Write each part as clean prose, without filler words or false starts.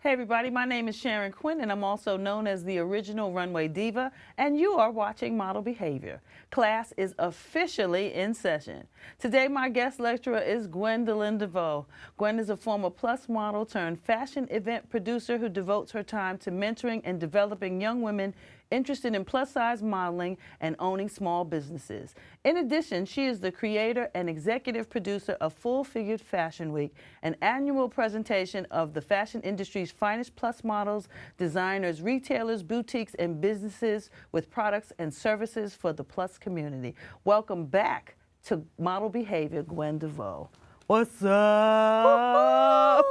Hey everybody, my name is Sharon Quinn and I'm also known as the original runway diva, and you are watching Model Behavior. Class is officially in session. Today my guest lecturer is Gwen DeVoe. Gwen is a former plus model turned fashion event producer who devotes her time to mentoring and developing young women interested in plus-size modeling and owning small businesses. In addition, she is the creator and executive producer of Full Figured Fashion Week, an annual presentation of the fashion industry's finest plus models, designers, retailers, boutiques, and businesses with products and services for the plus community. Welcome back to Model Behavior, Gwen DeVoe. What's up?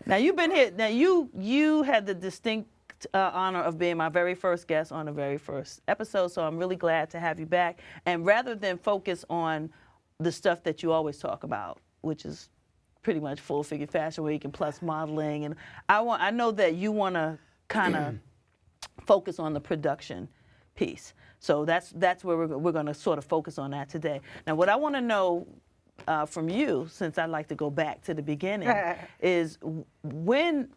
Now you've been here. Now you had the distinct honor of being my very first guest on the very first episode, so I'm really glad to have you back. And rather than focus on the stuff that you always talk about, which is pretty much Full Figured Fashion Week and plus modeling, and I know that you want to kind of focus on the production piece. So that's where we're going to sort of focus on that today. Now, what I want to know from you, since I like to go back to the beginning, is when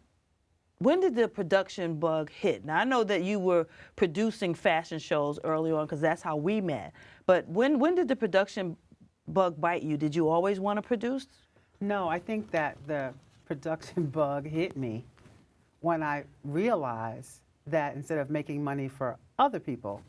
did the production bug hit? Now, I know that you were producing fashion shows early on because that's how we met. But when did the production bug bite you? Did you always want to produce? No, I think that the production bug hit me when I realized that instead of making money for other people,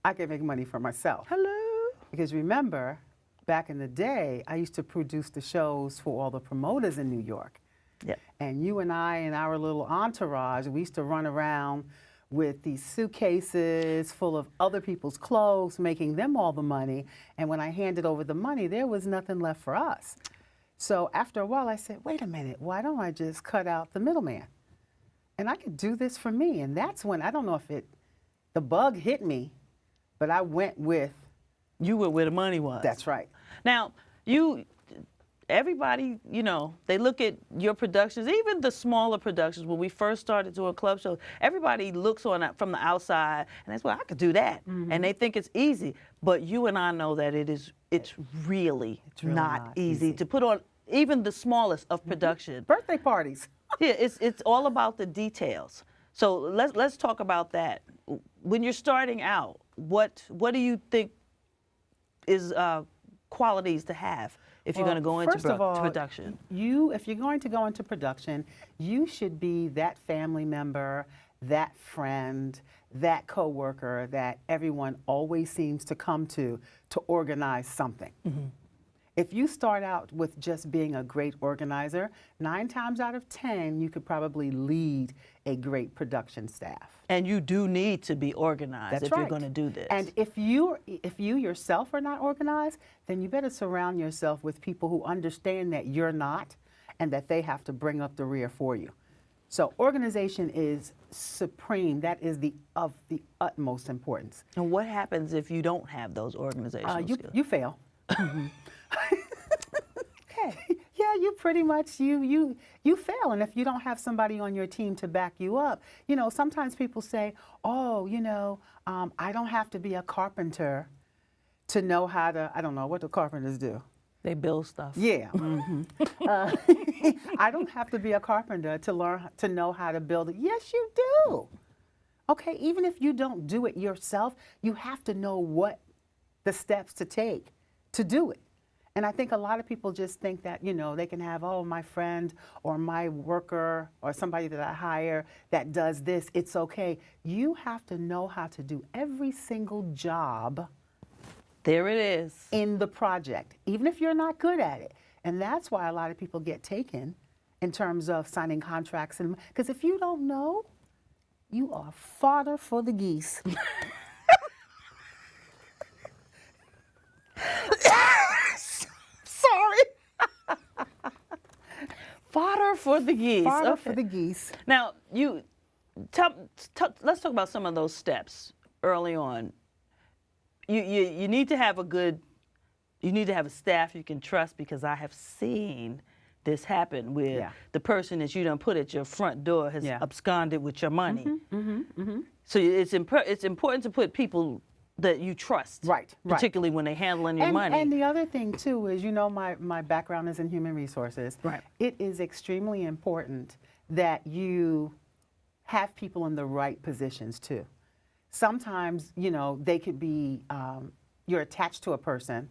I could make money for myself. Hello? Because remember, back in the day, I used to produce the shows for all the promoters in New York. Yep. And you and I and our little entourage, we used to run around with these suitcases full of other people's clothes, making them all the money. And when I handed over the money, there was nothing left for us. So after a while, I said, wait a minute, why don't I just cut out the middleman? And I could do this for me. And that's when, I don't know if the bug hit me, but I went with. You went where the money was. That's right. Now, everybody, you know, they look at your productions, even the smaller productions. When we first started doing club shows, everybody looks on it from the outside and they say, well, I could do that. Mm-hmm. And they think it's easy. But you and I know that it's really not easy to put on even the smallest of production. Birthday parties. Yeah, it's all about the details. So let's talk about that. When you're starting out, what do you think is qualities to have if you're going to go into production? If you're going to go into production, you should be that family member, that friend, that coworker that everyone always seems to come to organize something. Mm-hmm. If you start out with just being a great organizer, 9 times out of 10, you could probably lead a great production staff. And you do need to be organized if you're going to do this. And if you yourself are not organized, then you better surround yourself with people who understand that you're not and that they have to bring up the rear for you. So organization is supreme. That is of the utmost importance. And what happens if you don't have those organizational skills? You fail. Okay. Yeah, you pretty much, you fail. And if you don't have somebody on your team to back you up, you know, sometimes people say, oh, you know, I don't have to be a carpenter to know how to, I don't know, what do carpenters do? They build stuff. Yeah. Mm-hmm. I don't have to be a carpenter to know how to build it. Yes, you do. Okay, even if you don't do it yourself, you have to know what the steps to take to do it. And I think a lot of people just think that, you know, they can have, oh, my friend or my worker or somebody that I hire that does this, it's okay. You have to know how to do every single job. There it is. In the project, even if you're not good at it. And that's why a lot of people get taken in terms of signing contracts. Because if you don't know, you are fodder for the geese. Sorry. Fodder for the geese. Fodder for the geese. Now, let's talk about some of those steps early on. You need to have a staff you can trust, because I have seen this happen where the person that you done put at your front door has absconded with your money. Mm-hmm, mm-hmm, mm-hmm. So it's important to put people that you trust, particularly when they're handling your money. And the other thing too is, you know, my background is in human resources. Right. It is extremely important that you have people in the right positions too. Sometimes, you know, they could be, you're attached to a person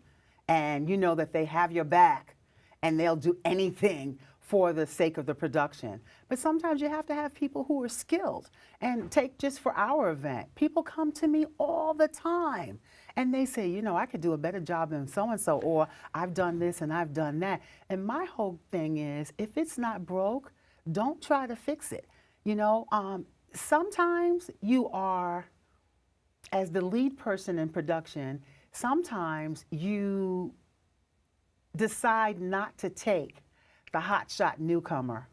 and you know that they have your back and they'll do anything for the sake of the production. But sometimes you have to have people who are skilled. And take just for our event, people come to me all the time and they say, you know, I could do a better job than so-and-so, or I've done this and I've done that. And my whole thing is, if it's not broke, don't try to fix it. You know, sometimes you are, as the lead person in production, sometimes you decide not to take the hotshot newcomer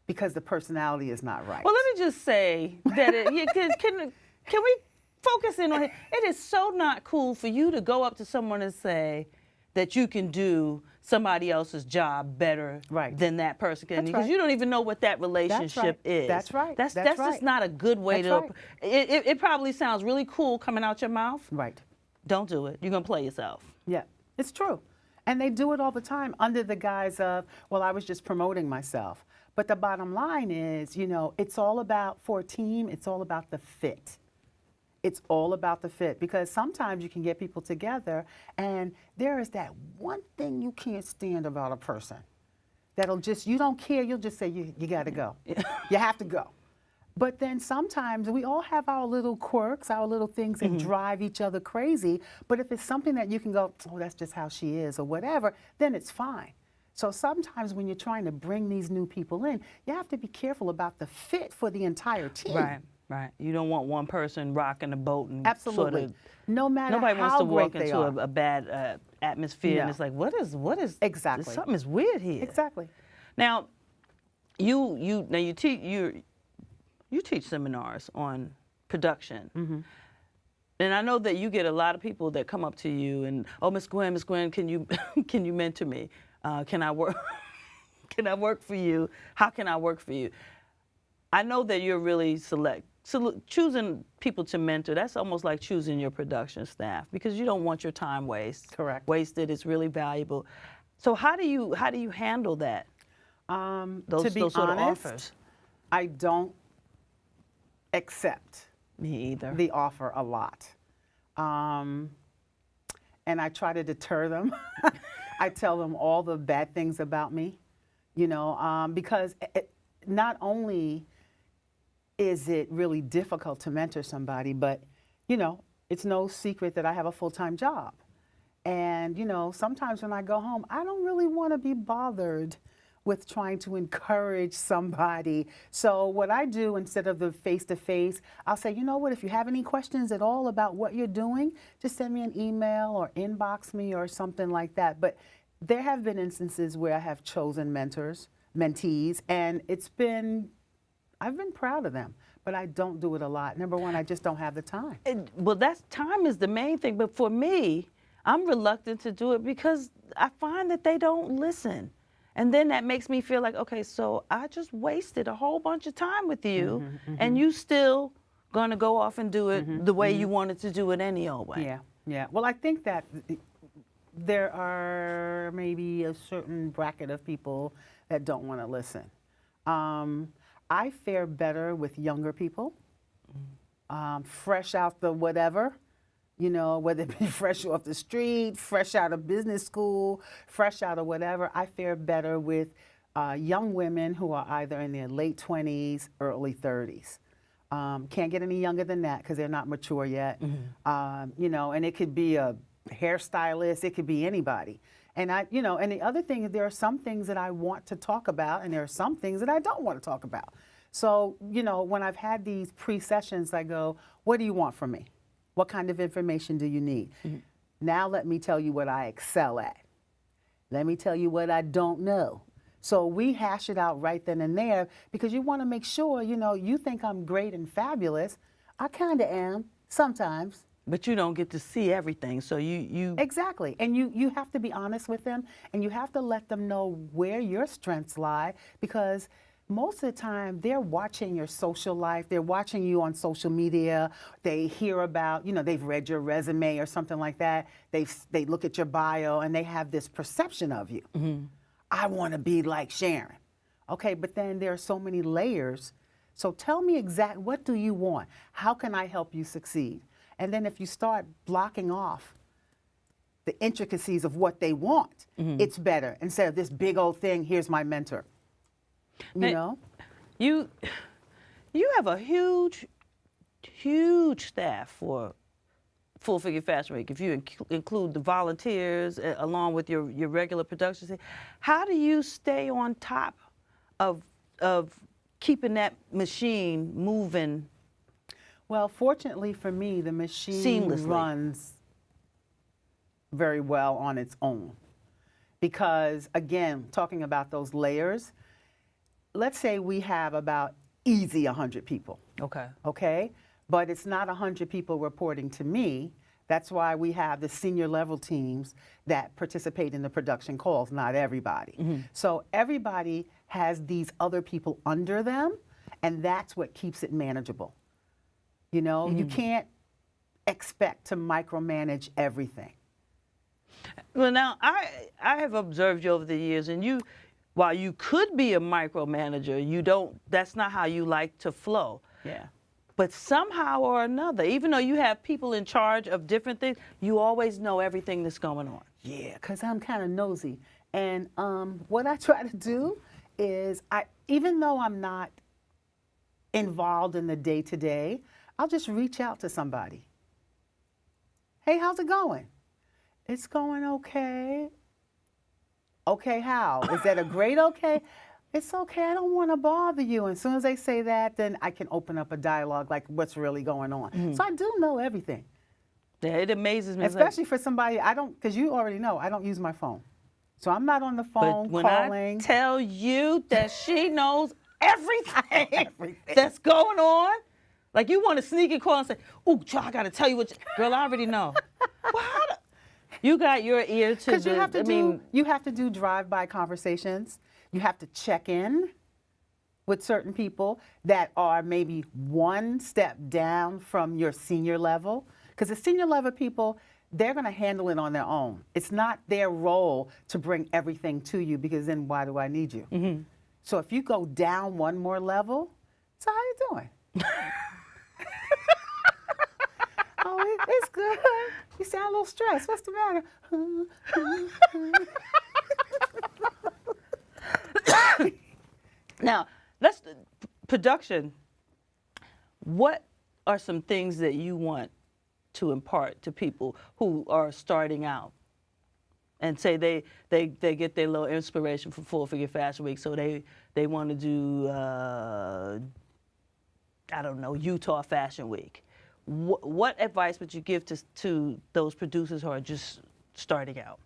because the personality is not right. Well, let me just say that can we focus in on it? It is so not cool for you to go up to someone and say that you can do somebody else's job better than that person can, because you don't even know what that relationship is. That's right. That's just not a good way to. It probably sounds really cool coming out your mouth. Right. Don't do it. You're gonna play yourself. Yeah, it's true. And they do it all the time under the guise of, well, I was just promoting myself. But the bottom line is, you know, it's all about, for a team, it's all about the fit. It's all about the fit, because sometimes you can get people together and there is that one thing you can't stand about a person that'll just, you don't care, you'll just say, you gotta go. You have to go. But then sometimes we all have our little quirks, our little things that drive each other crazy. But if it's something that you can go, oh, that's just how she is or whatever, then it's fine. So sometimes when you're trying to bring these new people in, you have to be careful about the fit for the entire team. Right, right. You don't want one person rocking the boat and absolutely. Sort of, no matter nobody how wants to great walk they into are. a bad atmosphere, and it's like, what is exactly? Something is weird here. Exactly. Now, you teach seminars on production. And I know that you get a lot of people that come up to you and, oh, Miss Gwen, can you can you mentor me? Can I work can I work for you? How can I work for you? I know that you're really choosing people to mentor. That's almost like choosing your production staff, because you don't want your time wasted. It's really valuable. So how do you handle that? To be those sort of honest, offers? I don't accept Me either. the offer a lot. And I try to deter them. I tell them all the bad things about me, you know, because not only is it really difficult to mentor somebody, but, you know, it's no secret that I have a full-time job. And, you know, sometimes when I go home, I don't really want to be bothered with trying to encourage somebody. So what I do, instead of the face-to-face, I'll say, you know what, if you have any questions at all about what you're doing, just send me an email or inbox me or something like that. But there have been instances where I have chosen mentees, and I've been proud of them, but I don't do it a lot. Number one, I just don't have the time. Well, time is the main thing, but for me, I'm reluctant to do it because I find that they don't listen. And then that makes me feel like, okay, so I just wasted a whole bunch of time with you, and you still gonna go off and do it the way you wanted to do it any old way. Yeah, yeah. Well, I think that there are maybe a certain bracket of people that don't want to listen. I fare better with younger people, fresh out the whatever. You know, whether it be fresh off the street, fresh out of business school, fresh out of whatever, I fare better with young women who are either in their late 20s, early 30s. Can't get any younger than that because they're not mature yet. You know, and it could be a hairstylist, it could be anybody. And you know, and the other thing is there are some things that I want to talk about, and there are some things that I don't want to talk about. So, you know, when I've had these pre-sessions, I go, what do you want from me? What kind of information do you need? Now let me tell you what I excel at. Let me tell you what I don't know. So we hash it out right then and there, because you want to make sure, you know, you think I'm great and fabulous. I kind of am sometimes. But you don't get to see everything, so you Exactly, and you have to be honest with them, and you have to let them know where your strengths lie, because most of the time they're watching your social life, they're watching you on social media, they hear about, you know, they've read your resume or something like that, they look at your bio and they have this perception of you. I want to be like Sharon. Okay, but then there are so many layers. So tell me exactly, what do you want? How can I help you succeed? And then if you start blocking off the intricacies of what they want, it's better. Instead of this big old thing, here's my mentor. You know? You have a huge staff for Full Figure Fashion Week. If you include the volunteers along with your regular production team, how do you stay on top of keeping that machine moving? Well, fortunately for me, the machine Seamlessly. runs very well on its own. Because again, talking about those layers, let's say we have about easy 100 people, Okay. okay? But it's not 100 people reporting to me. That's why we have the senior level teams that participate in the production calls, not everybody. So everybody has these other people under them, and that's what keeps it manageable. You know, you can't expect to micromanage everything. Well, now, I have observed you over the years, and while you could be a micromanager, that's not how you like to flow. Yeah. But somehow or another, even though you have people in charge of different things, you always know everything that's going on. Yeah, because I'm kind of nosy. And what I try to do is, even though I'm not involved in the day-to-day, I'll just reach out to somebody. Hey, how's it going? It's going okay. Okay, how? Is that a great okay? It's okay, I don't want to bother you. And as soon as they say that, then I can open up a dialogue like what's really going on. So I do know everything. Yeah, it amazes me. Especially for somebody, because you already know, I don't use my phone. So I'm not on the phone But when calling. I tell you that she knows everything that's going on, like you want to sneak and call and say, "Ooh, I got to tell you girl, I already know." Well, you got your ear to Because you have to do drive-by conversations. You have to check in with certain people that are maybe one step down from your senior level. Because the senior level people, they're going to handle it on their own. It's not their role to bring everything to you, because then why do I need you? So if you go down one more level, so how you doing? Oh, it's good. You sound a little stressed. What's the matter? Now, production. What are some things that you want to impart to people who are starting out, and say they get their little inspiration for Full Figure Fashion Week, so they want to do I don't know, Utah Fashion Week? What advice would you give to those producers who are just starting out?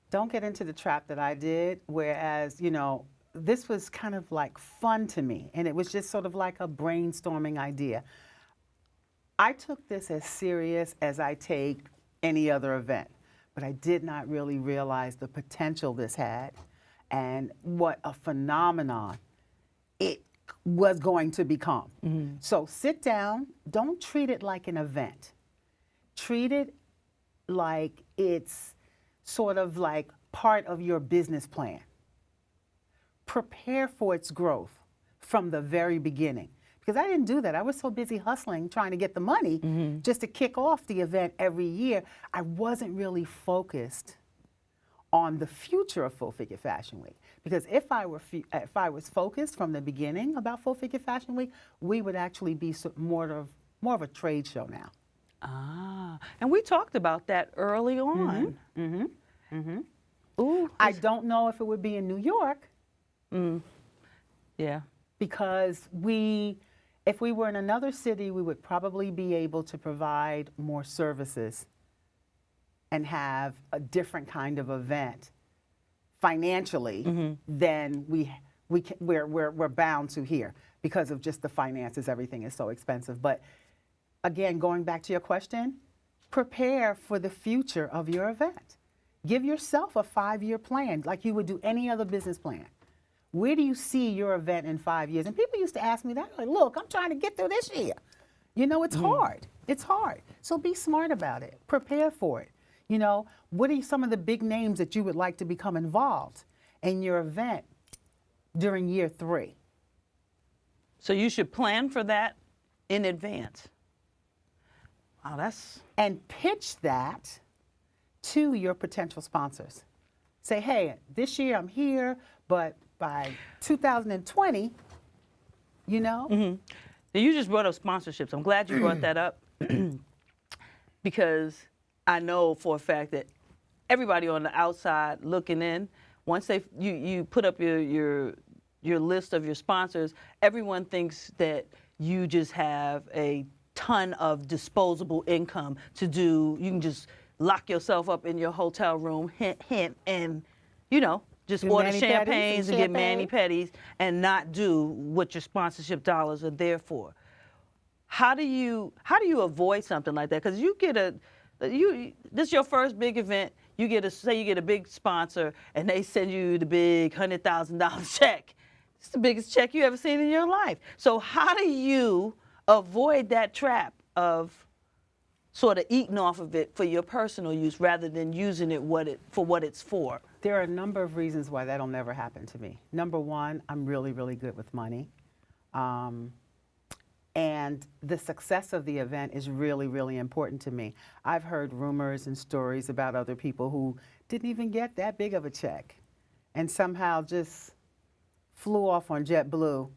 Don't get into the trap that I did, whereas, you know, this was kind of like fun to me, and it was just sort of like a brainstorming idea. I took this as serious as I take any other event, but I did not really realize the potential this had and what a phenomenon it was going to become. So sit down, don't treat it like an event. Treat it like it's sort of like part of your business plan. Prepare for its growth from the very beginning. Because I didn't do that. I was so busy hustling, trying to get the money just to kick off the event every year. I wasn't really focused on the future of Full Figure Fashion Week. Because if I was focused from the beginning about Full Figure Fashion Week, we would actually be more of a trade show now. Ah, and we talked about that early on. Ooh, I don't know if it would be in New York. Yeah. Because if we were in another city, we would probably be able to provide more services and have a different kind of event financially than we're bound to here, because of just the finances. Everything is so expensive. But again, going back to your question, prepare for the future of your event. Give yourself a 5-year plan like you would do any other business plan. Where do you see your event in 5 years? And people used to ask me that, like, look, I'm trying to get through this year. You know, it's hard. It's hard. So be smart about it. Prepare for it. You know, what are some of the big names that you would like to become involved in your event? during year 3. So you should plan for that in advance. Wow, that's... And pitch that to your potential sponsors. Say, hey, this year I'm here, but by 2020, you know? Mm-hmm. Now you just brought up sponsorships. I'm glad you brought that up because I know for a fact that everybody on the outside looking in, once you put up your list of your sponsors, everyone thinks that you just have a ton of disposable income to do. You can just lock yourself up in your hotel room, hint, hint, and, you know, just order champagnes and get mani-pedis and not do what your sponsorship dollars are there for. How do you avoid something like that? Because you get this is your first big event. You get a big sponsor and they send you the big $100,000 check. It's the biggest check you ever seen in your life. So how do you avoid that trap of sort of eating off of it for your personal use rather than using it for what it's for? There are a number of reasons why that'll never happen to me. Number one, I'm really, really good with money. And the success of the event is really, really important to me. I've heard rumors and stories about other people who didn't even get that big of a check and somehow just flew off on JetBlue,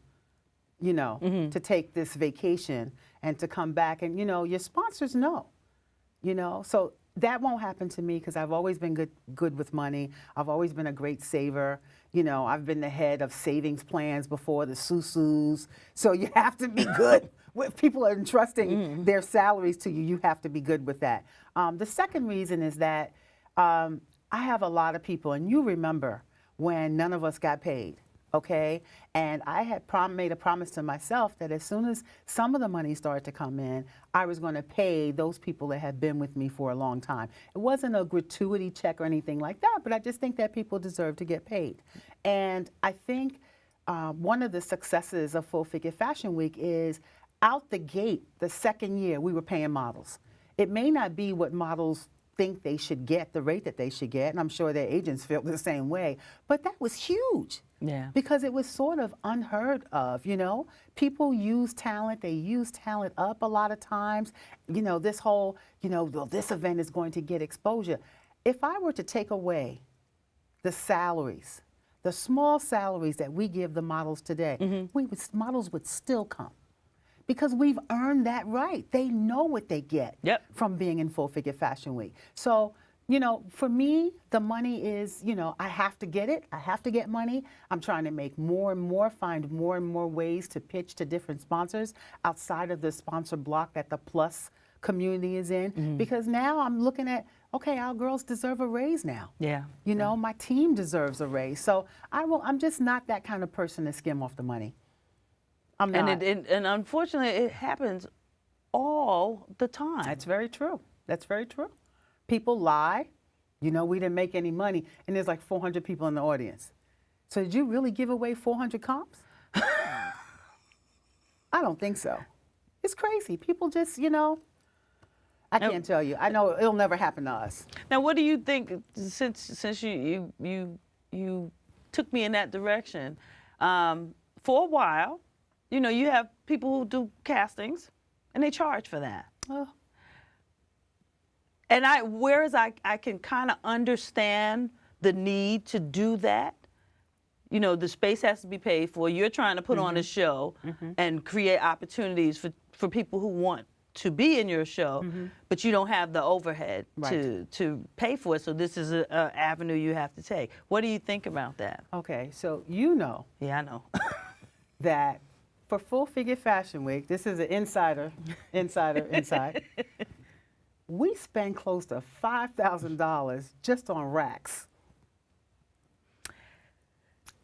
you know, to take this vacation and to come back. And, you know, your sponsors know, you know. So that won't happen to me because I've always been good with money. I've always been a great saver. You know, I've been the head of savings plans before, the SUSUs. So you have to be good. If people are entrusting their salaries to you, you have to be good with that. The second reason is that I have a lot of people, and you remember when none of us got paid, okay? And I had made a promise to myself that as soon as some of the money started to come in, I was going to pay those people that had been with me for a long time. It wasn't a gratuity check or anything like that, but I just think that people deserve to get paid. And I think one of the successes of Full Figure Fashion Week is out the gate, the second year, we were paying models. It may not be what models think they should get, the rate that they should get, and I'm sure their agents feel the same way, but that was huge. Yeah. Because it was sort of unheard of, you know? People use talent, they use talent up a lot of times. You know, this whole, you know, well, this event is going to get exposure. If I were to take away the salaries, the small salaries that we give the models today, models would still come. Because we've earned that right. They know what they get from being in Full Figure Fashion Week. So, you know, for me, the money is, you know, I have to get it. I have to get money. I'm trying to make more and more, find more and more ways to pitch to different sponsors outside of the sponsor block that the Plus community is in. Because now I'm looking at, okay, our girls deserve a raise now. Yeah. You know, my team deserves a raise. So I'm just not that kind of person to skim off the money. I'm not. And unfortunately, it happens all the time. That's very true. That's very true. People lie. You know, we didn't make any money, and there's like 400 people in the audience. So did you really give away 400 comps? I don't think so. It's crazy. People just, you know, I can't tell you. I know it'll never happen to us. Now, what do you think, since you took me in that direction, for a while, you know, you have people who do castings, and they charge for that. Oh. And whereas I can kind of understand the need to do that, you know, the space has to be paid for. You're trying to put on a show and create opportunities for people who want to be in your show, but you don't have the overhead to pay for it. So this is an avenue you have to take. What do you think about that? Okay, so you know. Yeah, I know. that for Full Figure Fashion Week, this is an inside. We spend close to $5,000 just on racks.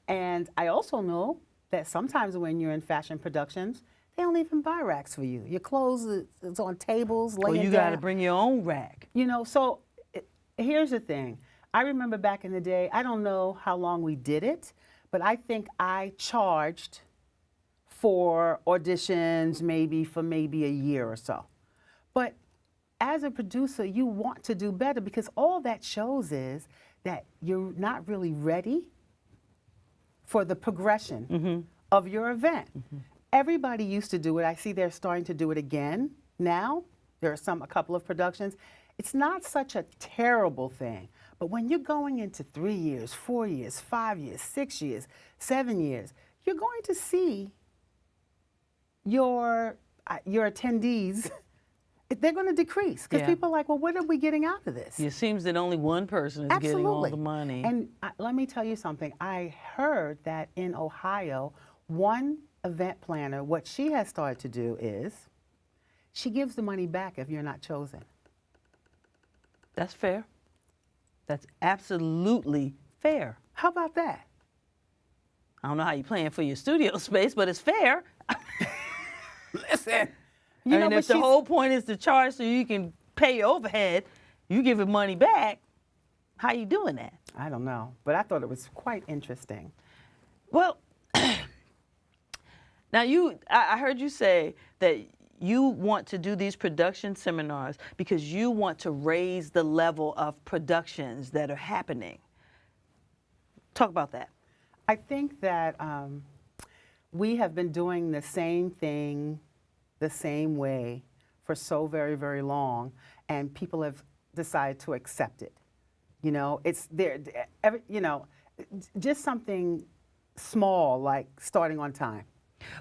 And I also know that sometimes when you're in fashion productions, they don't even buy racks for you. Your clothes is on tables, laying down. Well, you got to bring your own rack. You know, so here's the thing. I remember back in the day, I don't know how long we did it, but I think I charged for auditions for maybe a year or so. But as a producer, you want to do better because all that shows is that you're not really ready for the progression of your event. Everybody used to do it. I see they're starting to do it again now. There are a couple of productions. It's not such a terrible thing, but when you're going into 3 years, 4 years, 5 years, 6 years, 7 years, you're going to see your attendees, they're going to decrease because people are like, well, what are we getting out of this? It seems that only one person is getting all the money. And let me tell you something. I heard that in Ohio, one event planner, what she has started to do is she gives the money back if you're not chosen. That's fair. That's absolutely fair. How about that? I don't know how you're playing for your studio space, but it's fair. Listen. If the whole point is to charge so you can pay your overhead, you give it money back, how you doing that? I don't know, but I thought it was quite interesting. Well, now I heard you say that you want to do these production seminars because you want to raise the level of productions that are happening. Talk about that. I think that we have been doing the same thing the same way for so very, very long, and people have decided to accept it. You know, it's there. Just something small like starting on time.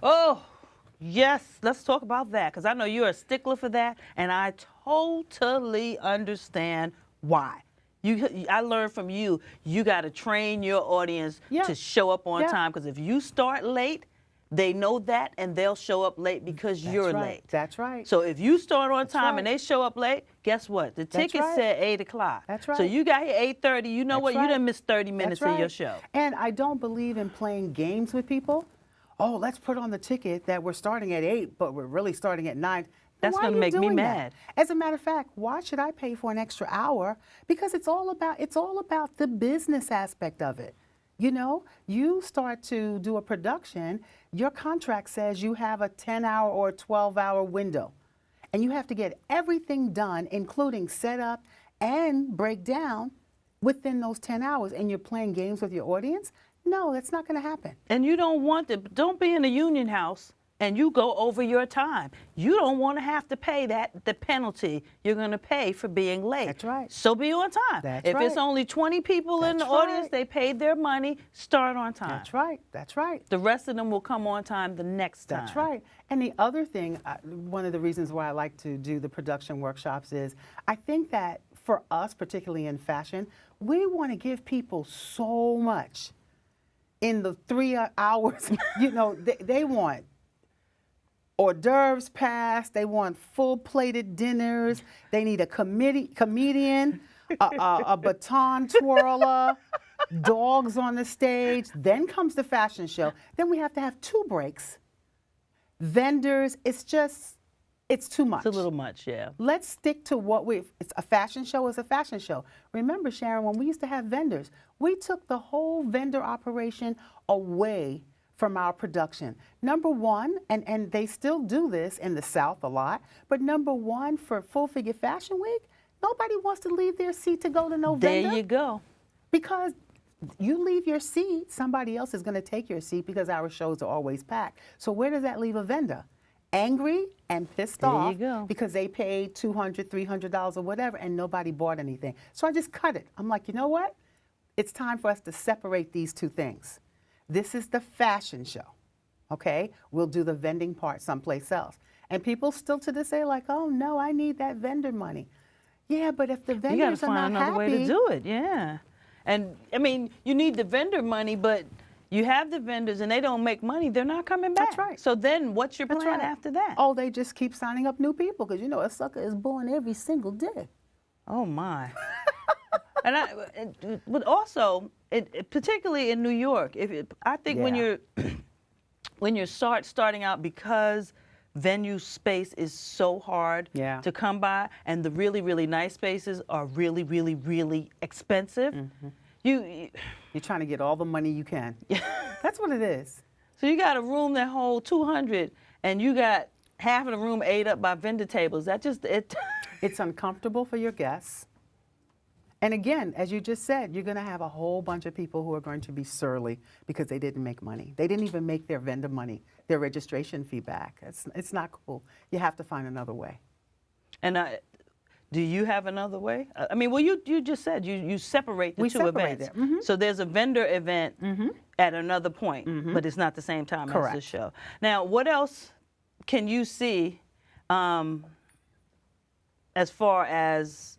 Oh, yes, let's talk about that because I know you're a stickler for that, and I totally understand why. I learned from you. You got to train your audience to show up on time because if you start late, they know that, and they'll show up late because you're late. That's right. So if you start on time and they show up late, guess what? The ticket said 8 o'clock. That's right. So you got here 8:30. You know what? You done missed 30 minutes of your show. And I don't believe in playing games with people. Oh, let's put on the ticket that we're starting at 8, but we're really starting at 9. That's going to make me mad. As a matter of fact, why should I pay for an extra hour? Because it's all about the business aspect of it. You know, you start to do a production, your contract says you have a 10-hour or a 12-hour window. And you have to get everything done, including setup and breakdown, within those 10 hours. And you're playing games with your audience? No, that's not going to happen. And you don't be in a union house and you go over your time. You don't want to have to pay the penalty you're going to pay for being late. That's right. So be on time. If it's only 20 people in the audience, they paid their money, start on time. That's right. That's right. The rest of them will come on time the next time. That's right. And the other thing, one of the reasons why I like to do the production workshops is I think that for us, particularly in fashion, we want to give people so much in the 3 hours. You know, they want hors d'oeuvres passed. They want full-plated dinners. They need a comedian, a baton twirler, dogs on the stage. Then comes the fashion show. Then we have to have 2 breaks. Vendors, it's too much. It's a little much, yeah. Let's stick to it's a fashion show is a fashion show. Remember, Sharon, when we used to have vendors, we took the whole vendor operation away from our production. Number one, and they still do this in the South a lot, but number one for Full Figure Fashion Week, nobody wants to leave their seat to go to no vendor. There you go. Because you leave your seat, somebody else is going to take your seat because our shows are always packed. So where does that leave a vendor? Angry and pissed off because they paid $200, $300 or whatever and nobody bought anything. So I just cut it. I'm like, you know what? It's time for us to separate these two things. This is the fashion show, okay? We'll do the vending part someplace else. And people still to this day like, oh no, I need that vendor money. Yeah, but if the vendors are not happy. You gotta find another way to do it, yeah. And I mean, you need the vendor money, but you have the vendors and they don't make money, they're not coming back. That's right. So then what's your plan after that? Oh, they just keep signing up new people because you know a sucker is born every single day. Oh my. But also, particularly in New York, I think when you're starting out, because venue space is so hard to come by, and the really, really nice spaces are really, really, really expensive. Mm-hmm. You're trying to get all the money you can. That's what it is. So you got a room that holds 200, and you got half of the room ate up by vendor tables. It's uncomfortable for your guests. And again, as you just said, you're going to have a whole bunch of people who are going to be surly because they didn't make money. They didn't even make their vendor money, their registration fee back. It's not cool. You have to find another way. And do you have another way? I mean, well, you just said you separate the two events. Mm-hmm. So there's a vendor event at another point, but it's not the same time as the show. Now, what else can you see as far as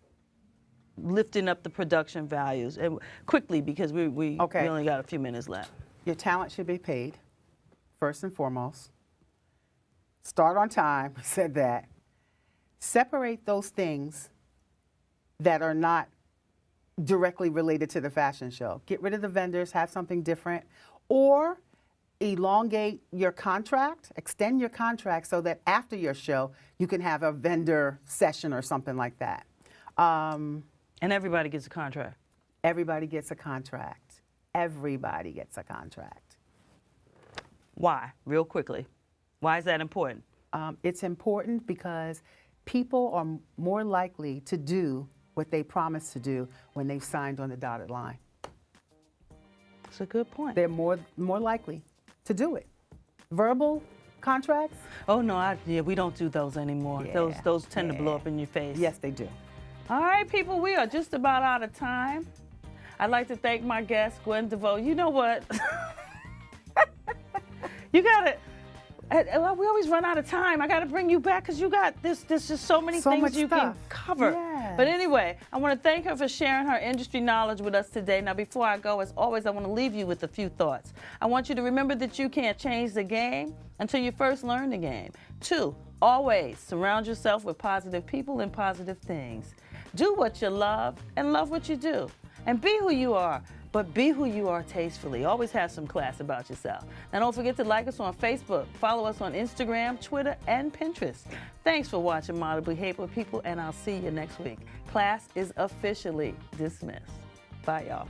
lifting up the production values? And quickly, because we only got a few minutes left. Your talent should be paid, first and foremost. Start on time, said that. Separate those things that are not directly related to the fashion show. Get rid of the vendors, have something different, or elongate your contract, extend your contract so that after your show, you can have a vendor session or something like that. And everybody gets a contract. Everybody gets a contract. Everybody gets a contract. Why? Real quickly. Why is that important? It's important because people are more likely to do what they promised to do when they've signed on the dotted line. That's a good point. They're more likely to do it. Verbal contracts? Oh no, we don't do those anymore. Yeah, those tend to blow up in your face. Yes, they do. All right, people, we are just about out of time. I'd like to thank my guest, Gwen DeVoe. You know what? You got it. We always run out of time. I got to bring you back because you got there's just so many things you can cover. Yes. But anyway, I want to thank her for sharing her industry knowledge with us today. Now, before I go, as always, I want to leave you with a few thoughts. I want you to remember that you can't change the game until you first learn the game. 2, always surround yourself with positive people and positive things. Do what you love and love what you do. And be who you are, but be who you are tastefully. Always have some class about yourself. Now don't forget to like us on Facebook, follow us on Instagram, Twitter, and Pinterest. Thanks for watching Model Behavior with People, and I'll see you next week. Class is officially dismissed. Bye, y'all.